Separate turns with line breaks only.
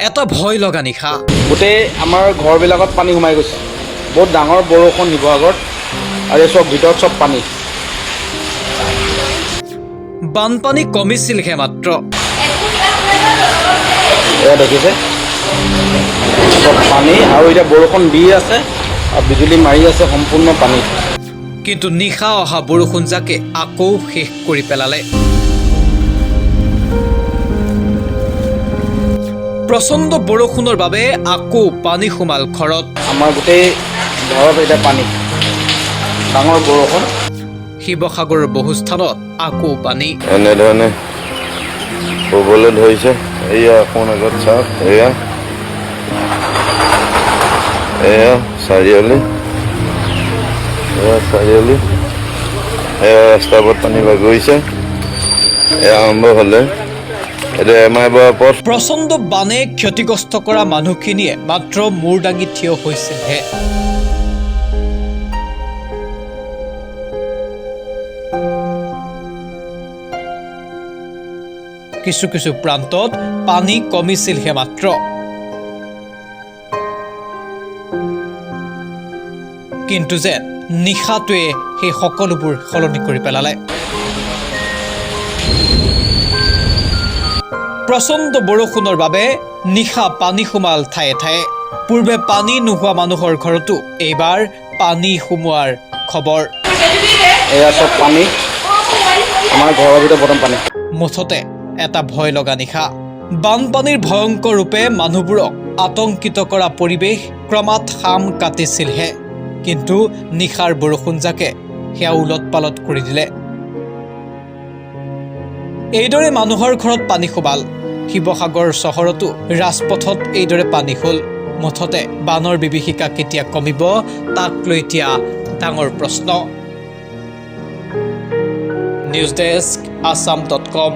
এটা ভয় লগা নিশা
গোটেই আমাৰ ঘৰবিলাকত পানী সোমাই গৈছে। বহুত ডাঙৰ বৰষুণ শিৱসাগৰত আৰু চব ভিতৰত চব পানী।
বানপানী কমিছিলহে মাত্ৰ।
এয়া দেখিছে চব পানী আৰু এতিয়া বৰষুণ দি আছে আৰু বিজুলী মাৰি আছে, সম্পূৰ্ণ পানী।
কিন্তু নিশা অহা বৰষুণ জাকে আকৌ শেষ কৰি পেলালে। প্ৰচণ্ড বৰষুণৰ বাবে আকৌ পানী সোমাল ঘৰত।
আমাৰ গোটেই ঘৰত এতিয়া পানী, ডাঙৰ বৰষুণ।
শিৱসাগৰৰ বহু স্থানত আকৌ পানী।
এনেধৰণে হ'বলৈ ধৰিছে। এয়া অকণ আগত চাওক, এয়া চাৰিআলি, এয়া ৰাস্তাবোৰত পানী বাগৰিছে। এয়া আৰম্ভ হ'লে এতিয়া এমাহ বৰা পথ।
প্ৰচণ্ড বানে ক্ষতিগ্ৰস্ত কৰা মানুহখিনিয়ে মাত্ৰ মূৰ দাঙি থিয় হৈছিলহে। কিছু কিছু প্ৰান্তত পানী কমিছিলহে মাত্ৰ। কিন্তু যেন নিশাটোৱে সেই সকলোবোৰ সলনি কৰি পেলালে। প্ৰচণ্ড বৰষুণৰ বাবে নিশা পানী সোমাল ঠায়ে ঠায়ে। পূৰ্বে পানী নোহোৱা মানুহৰ ঘৰতো এইবাৰ পানী সোমোৱাৰ খবৰ।
এয়া চব পানী, আমাৰ ঘৰৰ ভিতৰত বৰ্তমান পানী।
মুঠতে এটা ভয় লগা নিশা। বানপানীৰ ভয়ংকৰ ৰূপে মানুহবোৰক আতংকিত কৰা পৰিৱেশ ক্ৰমাৎ সাম কাটিছিলহে। কিন্তু নিশাৰ বৰষুণ জাকে সেয়া উলট পালট কৰি দিলে। এইদৰে মানুহৰ ঘৰত পানী সোমাল। শিৱসাগৰ চহৰতো ৰাজপথত এইদৰে পানী হ'ল। মুঠতে বানৰ বিভীষিকা কেতিয়া কমিব তাক লৈ এতিয়া ডাঙৰ প্ৰশ্ন। News desk, assam.com